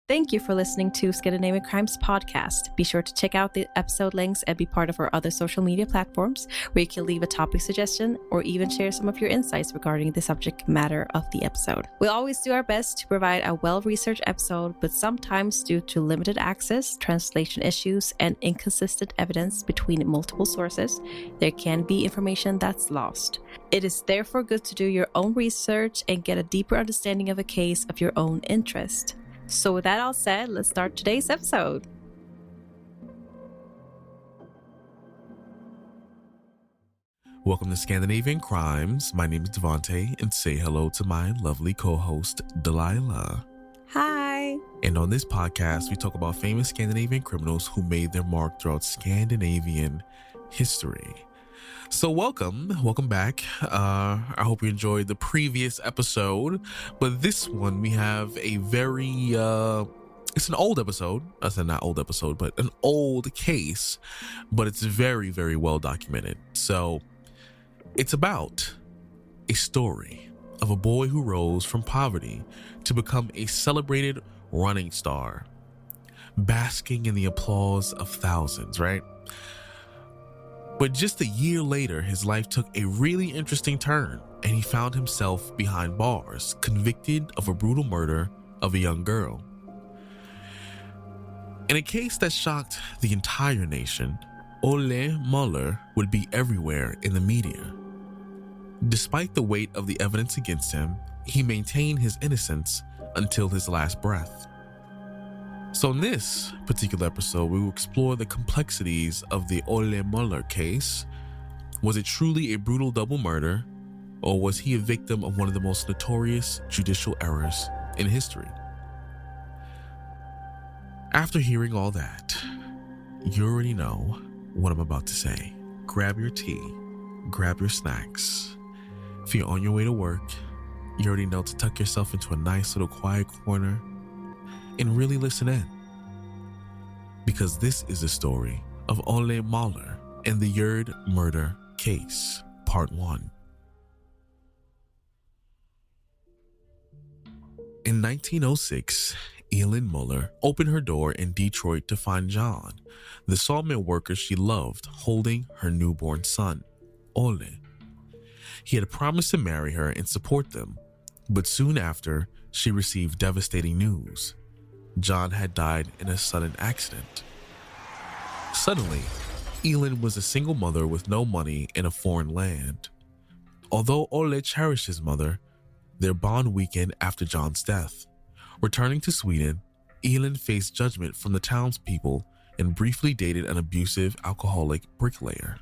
Thank you for listening to Scandinavian Crimes Podcast. Be sure to check out the episode links and be part of our other social media platforms where you can leave a topic suggestion or even share some of your insights regarding the subject matter of the episode. We'll always do our best to provide a well-researched episode, but sometimes due to limited access, translation issues, and inconsistent evidence between multiple sources, there can be information that's lost. It is therefore good to do your own research and get a deeper understanding of a case of your own interest. So with that all said, let's start today's episode. Welcome to Scandinavian Crimes. My name is Devante, and say hello to my lovely co-host, Delila. Hi. And on this podcast, we talk about famous Scandinavian criminals who made their mark throughout Scandinavian history. So welcome back. I hope you enjoyed the previous episode, but this one we have a very, it's an old episode. I said not old episode, but an old case, but it's very, very well documented. So it's about a story of a boy who rose from poverty to become a celebrated running star, basking in the applause of thousands, right? But just a year later, his life took a really interesting turn, and he found himself behind bars, convicted of a brutal murder of a young girl. In a case that shocked the entire nation, Olle Möller would be everywhere in the media. Despite the weight of the evidence against him, he maintained his innocence until his last breath. So in this particular episode, we will explore the complexities of the Olle Möller case. Was it truly a brutal double murder, or was he a victim of one of the most notorious judicial errors in history? After hearing all that, you already know what I'm about to say. Grab your tea, grab your snacks. If you're on your way to work, you already know to tuck yourself into a nice little quiet corner and really listen in, because this is the story of Olle Möller and the Gerd murder case, part 1. In 1906, Olle Möller opened her door in Detroit to find John, the sawmill worker she loved, holding her newborn son, Olle. He had promised to marry her and support them, but soon after, she received devastating news. John had died in a sudden accident. Suddenly, Elin was a single mother with no money in a foreign land. Although Olle cherished his mother, their bond weakened after John's death. Returning to Sweden, Elin faced judgment from the townspeople and briefly dated an abusive, alcoholic bricklayer.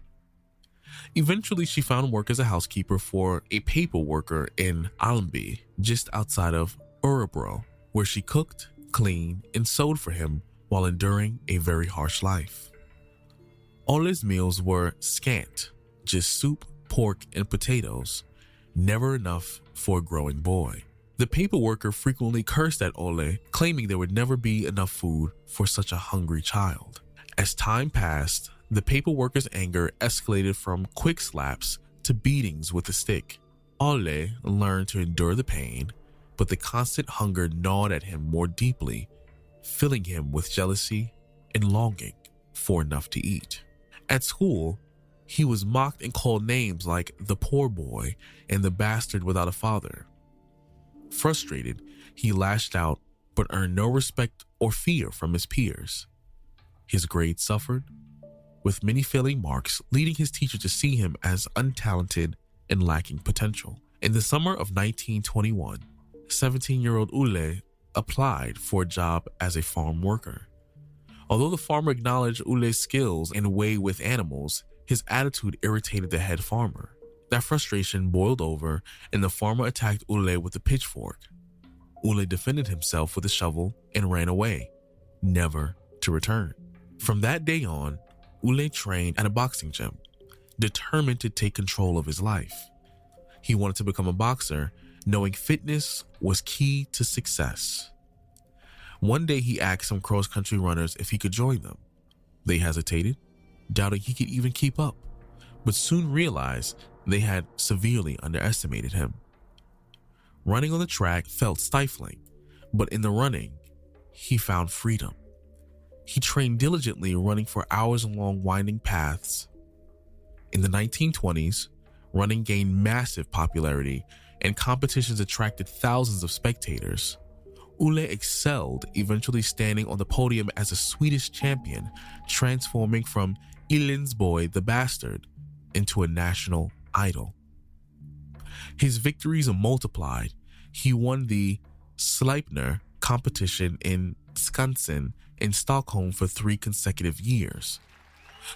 Eventually, she found work as a housekeeper for a paper worker in Almby, just outside of Örebro, where she cooked, cleaned, and sewed for him while enduring a very harsh life. Olle's meals were scant, just soup, pork, and potatoes, never enough for a growing boy. The paper worker frequently cursed at Olle, claiming there would never be enough food for such a hungry child. As time passed, the paper worker's anger escalated from quick slaps to beatings with a stick. Olle learned to endure the pain, but the constant hunger gnawed at him more deeply, filling him with jealousy and longing for enough to eat. At school, he was mocked and called names like the poor boy and the bastard without a father. Frustrated, he lashed out but earned no respect or fear from his peers. His grades suffered, with many failing marks, leading his teacher to see him as untalented and lacking potential. In the summer of 1921, 17-year-old Olle applied for a job as a farm worker. Although the farmer acknowledged Olle's skills and way with animals, his attitude irritated the head farmer. That frustration boiled over, and the farmer attacked Olle with a pitchfork. Olle defended himself with a shovel and ran away, never to return. From that day on, Olle trained at a boxing gym, determined to take control of his life. He wanted to become a boxer, knowing fitness was key to success. One day he asked some cross-country runners if he could join them. They hesitated, doubting he could even keep up, but soon realized they had severely underestimated him. Running on the track felt stifling, but in the running, he found freedom. He trained diligently, running for hours along winding paths. In the 1920s, running gained massive popularity and competitions attracted thousands of spectators. Olle excelled, eventually standing on the podium as a Swedish champion, transforming from Ellen's boy the bastard into a national idol. His victories multiplied. He won the Sleipner competition in Skansen in Stockholm for 3 consecutive years.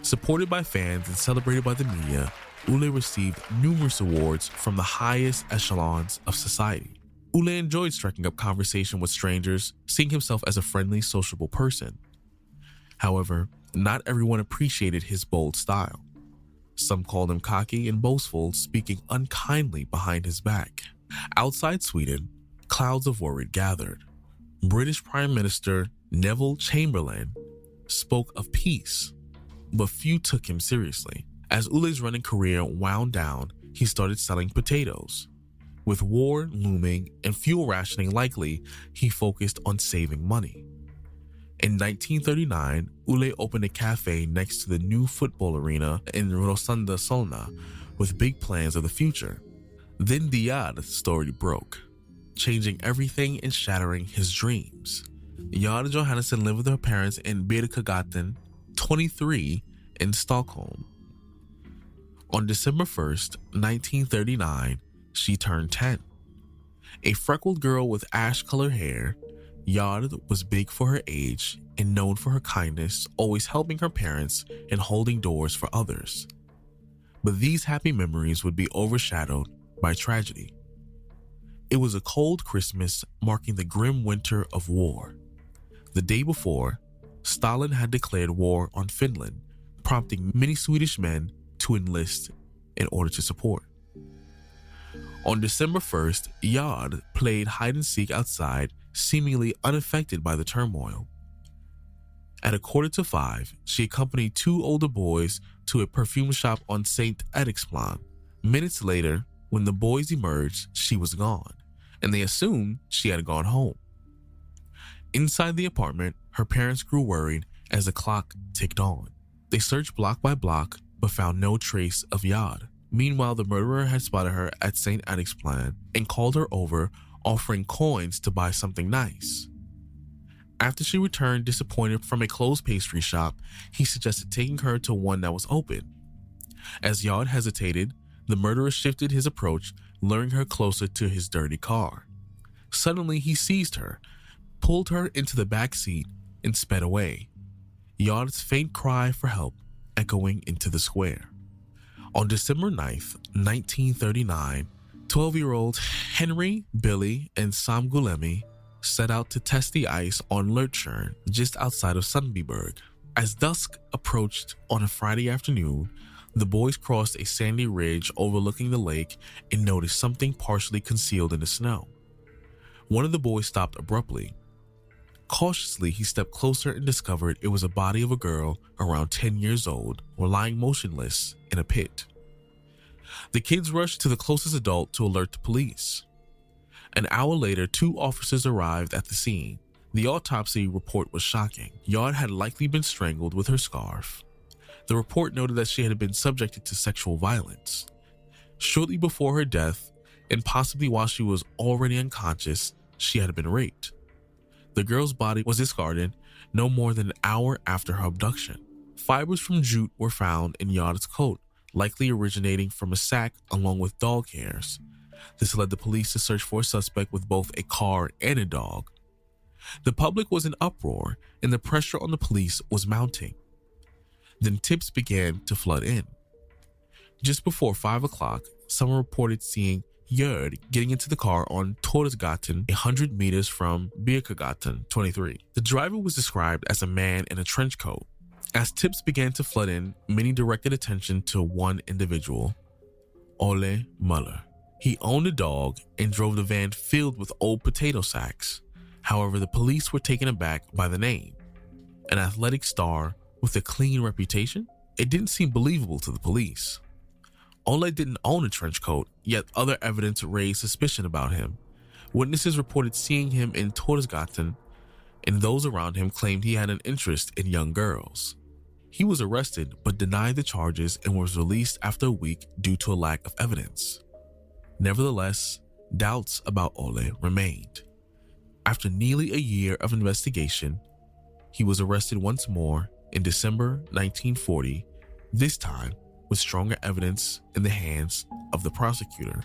Supported by fans and celebrated by the media, Olle received numerous awards from the highest echelons of society. Olle enjoyed striking up conversation with strangers, seeing himself as a friendly, sociable person. However, not everyone appreciated his bold style. Some called him cocky and boastful, speaking unkindly behind his back. Outside Sweden, clouds of worry gathered. British Prime Minister Neville Chamberlain spoke of peace, but few took him seriously. As Olle's running career wound down, he started selling potatoes. With war looming and fuel rationing likely, he focused on saving money. In 1939, Olle opened a cafe next to the new football arena in Rosunda Solna with big plans of the future. Then the Gerd story broke, changing everything and shattering his dreams. Gerd Johansson lived with her parents in Birkagatan 23 in Stockholm. On December 1st, 1939, she turned 10. A freckled girl with ash-colored hair, Gerd was big for her age and known for her kindness, always helping her parents and holding doors for others. But these happy memories would be overshadowed by tragedy. It was a cold Christmas marking the grim winter of war. The day before, Stalin had declared war on Finland, prompting many Swedish men to enlist in order to support. On December 1st, Gerd played hide-and-seek outside, seemingly unaffected by the turmoil. At 4:45, she accompanied 2 older boys to a perfume shop on St. Eriksplan. Minutes later, when the boys emerged, she was gone, and they assumed she had gone home. Inside the apartment, her parents grew worried as the clock ticked on. They searched block by block, but found no trace of Gerd. Meanwhile, the murderer had spotted her at St. Eriksplan and called her over, offering coins to buy something nice. After she returned disappointed from a closed pastry shop, he suggested taking her to one that was open. As Gerd hesitated, the murderer shifted his approach, luring her closer to his dirty car. Suddenly, he seized her, pulled her into the back seat, and sped away. Gerd's faint cry for help echoing into the square. On December 9th, 1939, 12-year-olds Henry, Billy, and Sam Gulemi set out to test the ice on Lurtjern, just outside of Sundbyberg. As dusk approached on a Friday afternoon, the boys crossed a sandy ridge overlooking the lake and noticed something partially concealed in the snow. One of the boys stopped abruptly. Cautiously, he stepped closer and discovered it was a body of a girl around 10 years old, lying motionless in a pit. The kids rushed to the closest adult to alert the police. An hour later, 2 officers arrived at the scene. The autopsy report was shocking. Gerd had likely been strangled with her scarf. The report noted that she had been subjected to sexual violence. Shortly before her death, and possibly while she was already unconscious, she had been raped. The girl's body was discarded no more than an hour after her abduction. Fibers from jute were found in Gerd's coat, likely originating from a sack along with dog hairs. This led the police to search for a suspect with both a car and a dog. The public was in uproar, and the pressure on the police was mounting. Then tips began to flood in. Just before 5 o'clock, someone reported seeing Gerd getting into the car on Torsgatan, 100 meters from Birkagatan 23. The driver was described as a man in a trench coat. As tips began to flood in, many directed attention to one individual, Olle Möller. He owned a dog and drove the van filled with old potato sacks. However, the police were taken aback by the name. An athletic star with a clean reputation? It didn't seem believable to the police. Olle didn't own a trench coat, yet other evidence raised suspicion about him. Witnesses reported seeing him in Torsgatan and those around him claimed he had an interest in young girls. He was arrested but denied the charges and was released after a week due to a lack of evidence. Nevertheless, doubts about Olle remained. After nearly a year of investigation, he was arrested once more in December 1940, this time with stronger evidence in the hands of the prosecutor.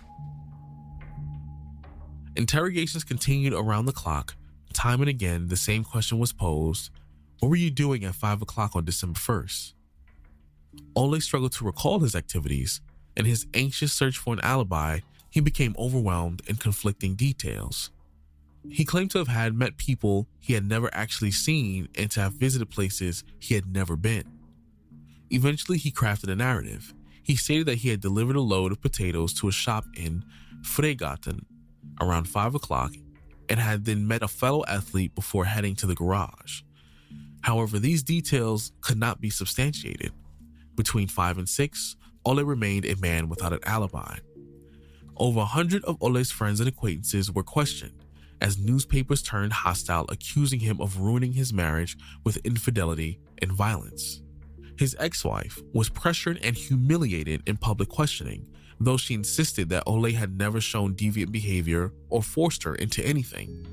Interrogations continued around the clock. Time and again, the same question was posed: what were you doing at 5 o'clock on December 1st? Olle struggled to recall his activities. In his anxious search for an alibi, he became overwhelmed in conflicting details. He claimed to have had met people he had never actually seen and to have visited places he had never been. Eventually, he crafted a narrative. He stated that he had delivered a load of potatoes to a shop in Fregaten around 5 o'clock and had then met a fellow athlete before heading to the garage. However, these details could not be substantiated. Between 5 and 6, Olle remained a man without an alibi. Over 100 of Olle's friends and acquaintances were questioned as newspapers turned hostile, accusing him of ruining his marriage with infidelity and violence. His ex-wife was pressured and humiliated in public questioning, though she insisted that Olle had never shown deviant behavior or forced her into anything.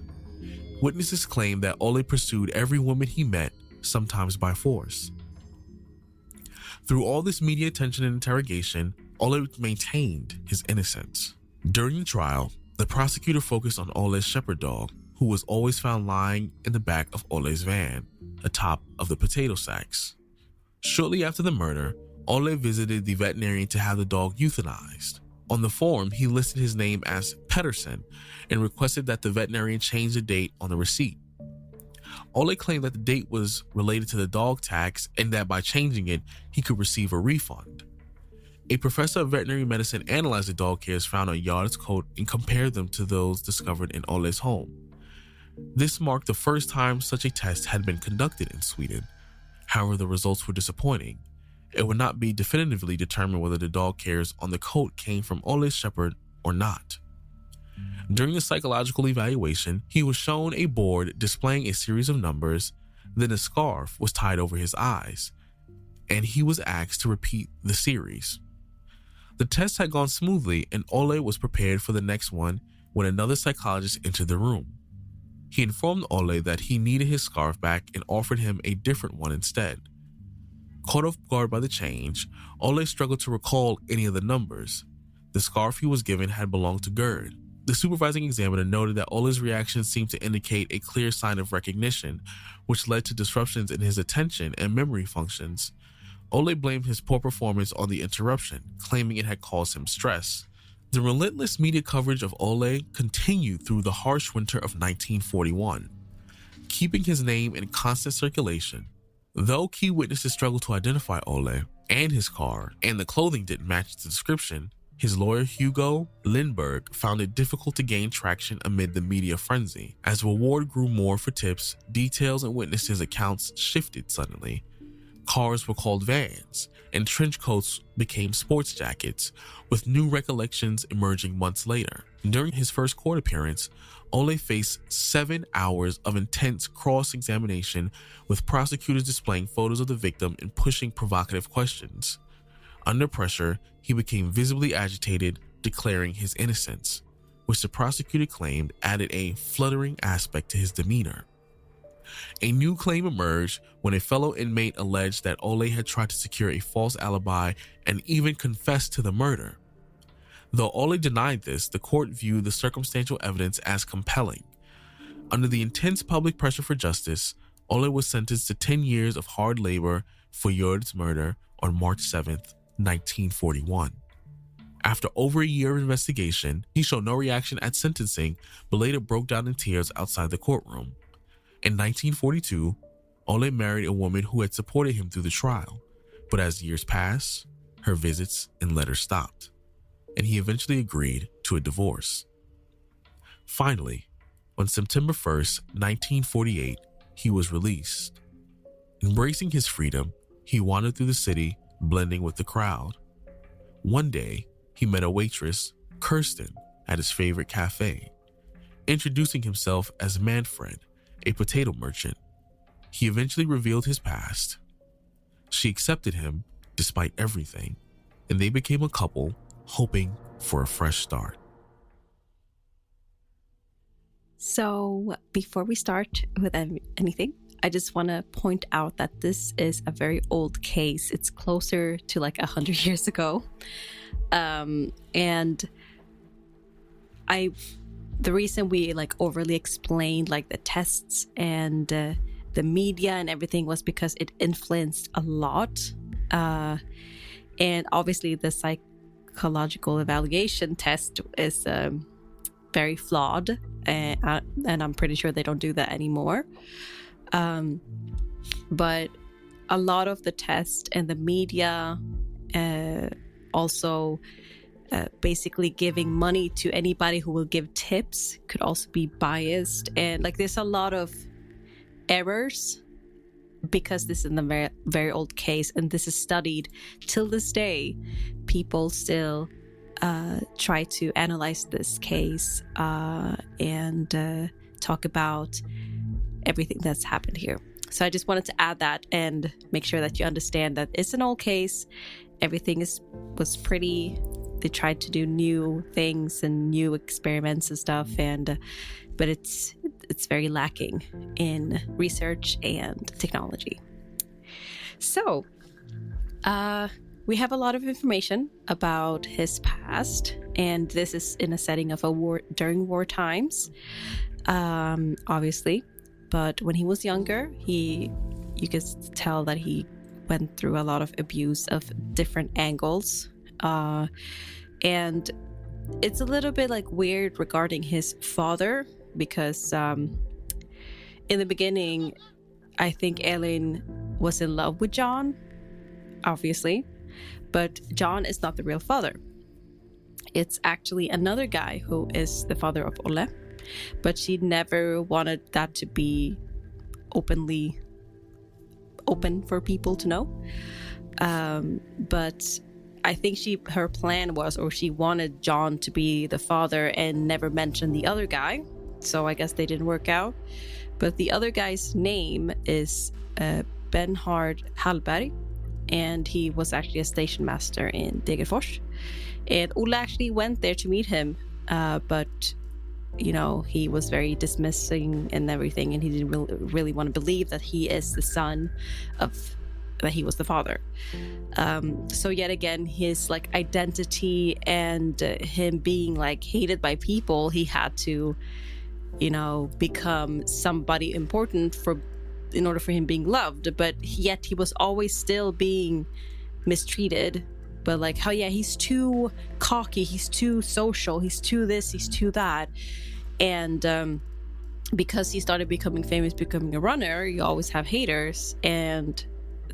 Witnesses claimed that Olle pursued every woman he met, sometimes by force. Through all this media attention and interrogation, Olle maintained his innocence. During the trial, the prosecutor focused on Olle's shepherd dog, who was always found lying in the back of Olle's van, atop of the potato sacks. Shortly after the murder, Olle visited the veterinarian to have the dog euthanized. On the form, he listed his name as Pettersson and requested that the veterinarian change the date on the receipt. Olle claimed that the date was related to the dog tax and that by changing it, he could receive a refund. A professor of veterinary medicine analyzed the dog hairs found on Gerd's coat and compared them to those discovered in Olle's home. This marked the first time such a test had been conducted in Sweden. However, the results were disappointing. It would not be definitively determined whether the dog hairs on the coat came from Olle's shepherd or not. During the psychological evaluation, he was shown a board displaying a series of numbers, then a scarf was tied over his eyes, and he was asked to repeat the series. The test had gone smoothly and Olle was prepared for the next one when another psychologist entered the room. He informed Olle that he needed his scarf back and offered him a different one instead. Caught off guard by the change, Olle struggled to recall any of the numbers. The scarf he was given had belonged to Gerd. The supervising examiner noted that Olle's reaction seemed to indicate a clear sign of recognition, which led to disruptions in his attention and memory functions. Olle blamed his poor performance on the interruption, claiming it had caused him stress. The relentless media coverage of Olle continued through the harsh winter of 1941, keeping his name in constant circulation. Though key witnesses struggled to identify Olle and his car, and the clothing didn't match the description, his lawyer Hugo Lindberg found it difficult to gain traction amid the media frenzy. As reward grew more for tips, details and witnesses' accounts shifted suddenly. Cars were called vans, and trench coats became sports jackets, with new recollections emerging months later. During his first court appearance, Olle faced 7 hours of intense cross-examination, with prosecutors displaying photos of the victim and pushing provocative questions. Under pressure, he became visibly agitated, declaring his innocence, which the prosecutor claimed added a fluttering aspect to his demeanor. A new claim emerged when a fellow inmate alleged that Olle had tried to secure a false alibi and even confessed to the murder. Though Olle denied this, the court viewed the circumstantial evidence as compelling. Under the intense public pressure for justice, Olle was sentenced to 10 years of hard labor for Gerd's murder on March 7, 1941. After over a year of investigation, he showed no reaction at sentencing, but later broke down in tears outside the courtroom. In 1942, Olle married a woman who had supported him through the trial, but as years passed, her visits and letters stopped, and he eventually agreed to a divorce. Finally, on September 1st, 1948, he was released. Embracing his freedom, he wandered through the city, blending with the crowd. One day, he met a waitress, Kirsten, at his favorite cafe. Introducing himself as Manfred, a potato merchant. He eventually revealed his past. She accepted him despite everything, and they became a couple hoping for a fresh start. So before we start with anything, I just want to point out that this is a very old case. It's closer to like 100 years ago. And the reason we like overly explained like the tests and the media and everything was because it influenced a lot. And obviously the psychological evaluation test is very flawed. And I'm pretty sure they don't do that anymore. But a lot of the tests and the media also basically giving money to anybody who will give tips could also be biased. And like there's a lot of errors because this is a very, very old case and this is studied till this day. People still try to analyze this case and talk about everything that's happened here. So I just wanted to add that and make sure that you understand that it's an old case. Everything was pretty. They tried to do new things and new experiments and stuff, but it's very lacking in research and technology. So we have a lot of information about his past, and this is in a setting of a war during war times, obviously. But when he was younger, you could tell that he went through a lot of abuse of different angles, and it's a little bit like weird regarding his father because in the beginning, I think Elin was in love with John, obviously. But John is not the real father. It's actually another guy who is the father of Olle. But she never wanted that to be open for people to know. But I think her plan was, or she wanted John to be the father and never mention the other guy. So I guess they didn't work out. But the other guy's name is Bernhard Hallberg. And he was actually a station master in Degerfors. And Olle actually went there to meet him, but he was very dismissing and everything, and he didn't really want to believe that he is the son that he was the father. So yet again, his like identity and him being like hated by people, he had to, become somebody important in order for him being loved, but yet he was always still being mistreated. But like, oh yeah, he's too cocky, he's too social, he's too this, he's too that. And because he started becoming famous, becoming a runner, you always have haters. And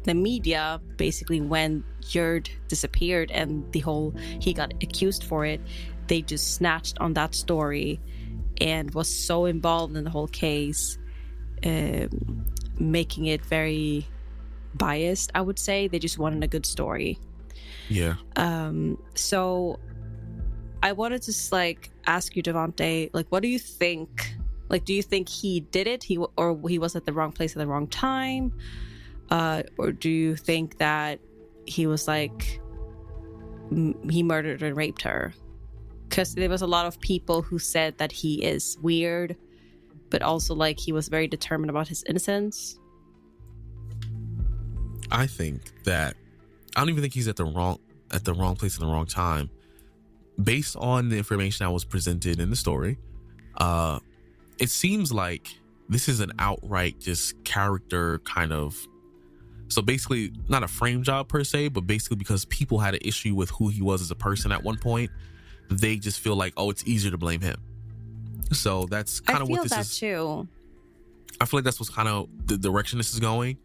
the media, basically when Gerd disappeared and he got accused for it, they just snatched on that story and was so involved in the whole case, making it very biased, I would say. They just wanted a good story. Yeah. So I wanted to ask you, Devante, what do you think? Do you think he did it? He was at the wrong place at the wrong time? Or do you think that he was he murdered and raped her? Because there was a lot of people who said that he is weird, but also he was very determined about his innocence. I think that I don't even think he's at the wrong place at the wrong time. Based on the information that was presented in the story, it seems like this is an outright just character kind of. So basically, not a frame job per se, but basically because people had an issue with who he was as a person at one point, they just feel like, oh, it's easier to blame him. So that's kind of what this is. I feel that too. I feel like that's what's kind of the direction this is going.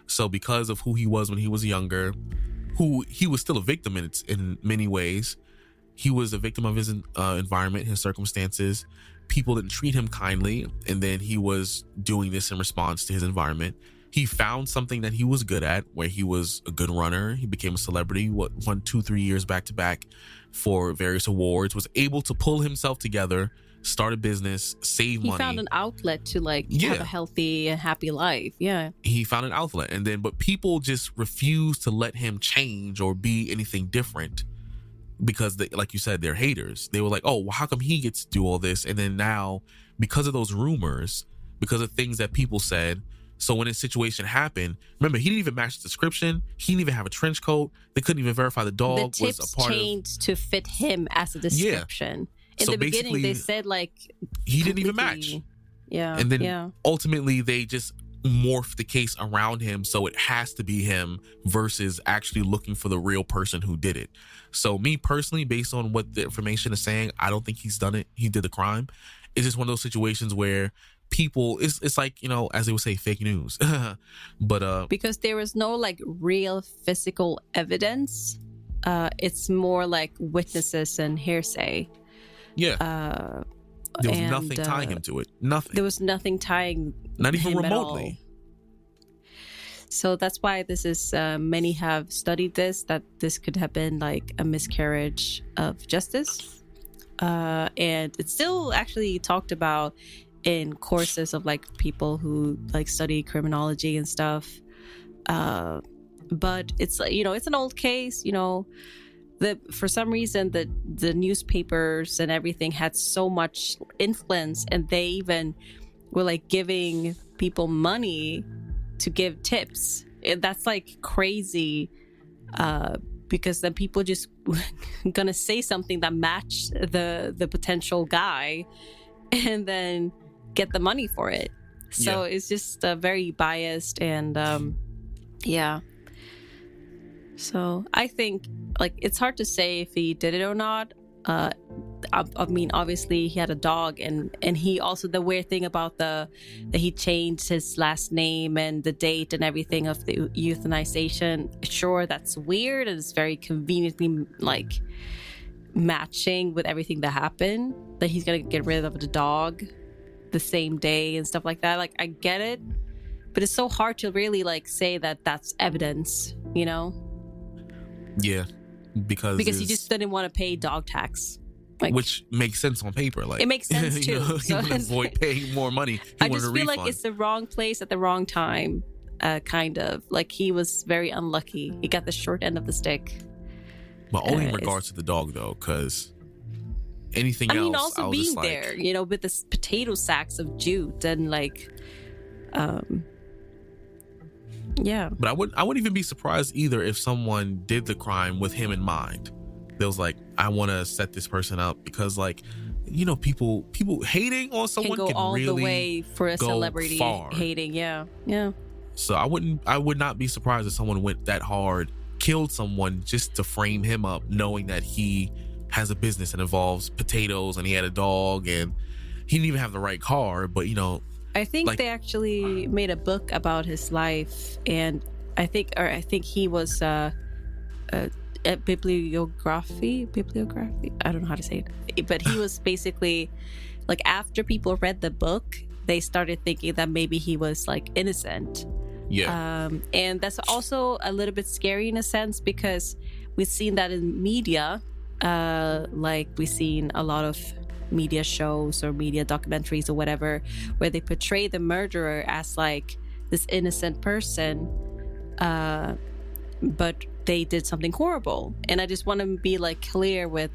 So because of who he was when he was younger, who he was still a victim in many ways. He was a victim of his environment, his circumstances. People didn't treat him kindly, and then he was doing this in response to his environment. He found something that he was good at, where he was a good runner. He became a celebrity, won 2-3 years back to back for various awards, was able to pull himself together start a business, save money. He found an outlet to have a healthy and happy life. Yeah. He found an outlet. And then, but people just refuse to let him change or be anything different because they, like you said, they're haters. They were like, oh, well, how come he gets to do all this? And then now, because of those rumors, because of things that people said, so when this situation happened, remember, he didn't even match the description. He didn't even have a trench coat. They couldn't even verify the dog was a part of... The tips changed to fit him as a description. In the beginning, they said, he didn't even match. Yeah. And then ultimately, they just morphed the case around him, so it has to be him versus actually looking for the real person who did it. So me personally, based on what the information is saying, I don't think he's done it. He did the crime. It's just one of those situations where people, it's like, as they would say, fake news. But because there was no real physical evidence, it's more like witnesses and hearsay. Yeah. There was nothing tying him to it. Nothing. There was nothing tying not even him remotely. So that's why this is, many have studied this, that this could have been a miscarriage of justice. And it's still actually talked about in courses of people who study criminology and stuff. But it's, it's an old case, for some reason the newspapers and everything had so much influence, and they even were giving people money to give tips. And that's crazy, because then people just gonna say something that matched the potential guy and then get the money for it. So it's just very biased, and so I think it's hard to say if he did it or not. I mean, obviously he had a dog, and he also, the weird thing about that he changed his last name and the date and everything of the euthanization. Sure, that's weird, and it's very conveniently matching with everything that happened, that he's gonna get rid of the dog the same day and stuff like that. I get it, but it's so hard to really say that that's evidence, Yeah, because he just didn't want to pay dog tax, which makes sense on paper. It makes sense too. So he would avoid paying more money. I just feel it's the wrong place at the wrong time. Kind of he was very unlucky. He got the short end of the stick. But only in regards to the dog, though, because anything else, I mean, also being there, with the potato sacks of jute and yeah. But I wouldn't even be surprised either if someone did the crime with him in mind. They was I want to set this person up because people hating on someone can go all really the way for a celebrity far. Hating. Yeah. So I would not be surprised if someone went that hard, killed someone just to frame him up, knowing that he has a business that involves potatoes and he had a dog and he didn't even have the right car, but I think they actually made a book about his life, and I think he was a bibliography. I don't know how to say it, but he was basically after people read the book, they started thinking that maybe he was innocent. Yeah. And that's also a little bit scary in a sense, because we've seen that in media, we've seen a lot of media shows or media documentaries or whatever, where they portray the murderer as this innocent person, but they did something horrible. And I just want to be clear with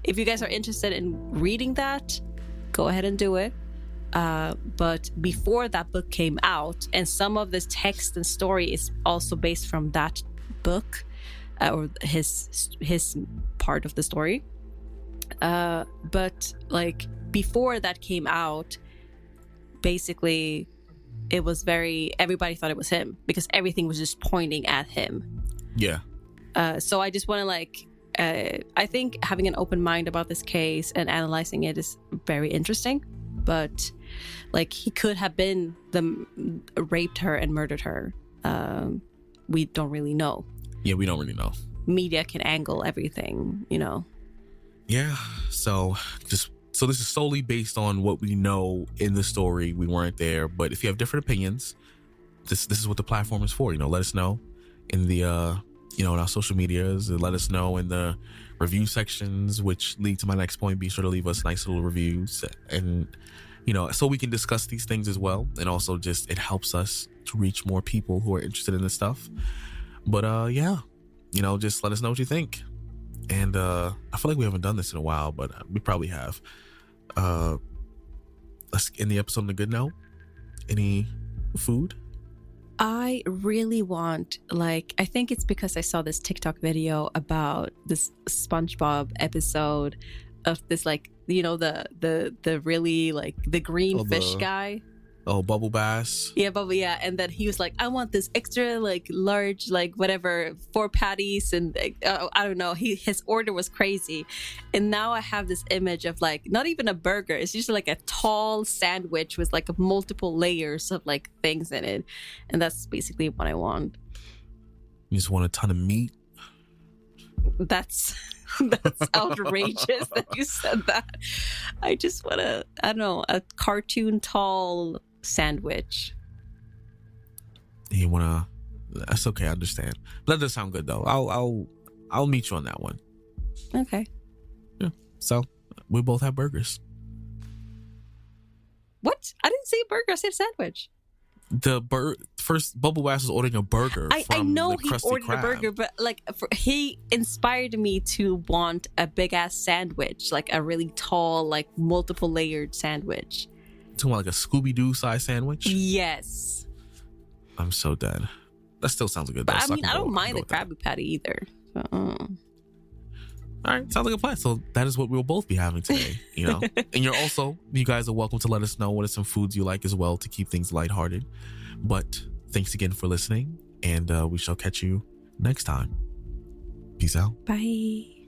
if you guys are interested in reading that, go ahead and do it. But before that book came out, and some of this text and story is also based from that book, or his part of the story. But before that came out, basically it was everybody thought it was him because everything was just pointing at him. Yeah. So I just want to I think having an open mind about this case and analyzing it is very interesting, but he could have been raped her and murdered her. We don't really know. Yeah, we don't really know. Media can angle everything, Yeah, so this is solely based on what we know in the story. We weren't there, but if you have different opinions, this is what the platform is for. Let us know in the in our social medias, and let us know in the review sections, which lead to my next point. Be sure to leave us nice little reviews, and so we can discuss these things as well. And also just it helps us to reach more people who are interested in this stuff. But just let us know what you think. And I feel like we haven't done this in a while, but we probably have. Let's end the episode on a good note. Any food? I really want, I think it's because I saw this TikTok video about this SpongeBob episode of this, the really, the green fish guy. Oh, Bubble Bass. Yeah, Bubble, yeah. And then he was like, I want this extra, large, 4 patties. And I don't know. His order was crazy. And now I have this image of, not even a burger. It's just, a tall sandwich with, multiple layers of, things in it. And that's basically what I want. You just want a ton of meat? That's outrageous that you said that. I just want a cartoon tall sandwich. You wanna? That's okay. I understand. That does sound good though. I'll meet you on that one. Okay. Yeah. So we both have burgers. What? I didn't say burger. I said sandwich. First, Bubble Bass was ordering a burger. I know he ordered Krab. a burger, but he inspired me to want a big ass sandwich, a really tall, multiple layered sandwich. Talking about a Scooby-Doo size sandwich? Yes. I'm so dead. That still sounds good. But I don't mind the Krabby Patty either. All right, sounds like a plan. So that is what we'll both be having today, And you guys are welcome to let us know what are some foods you like as well to keep things lighthearted. But thanks again for listening, and we shall catch you next time. Peace out. Bye.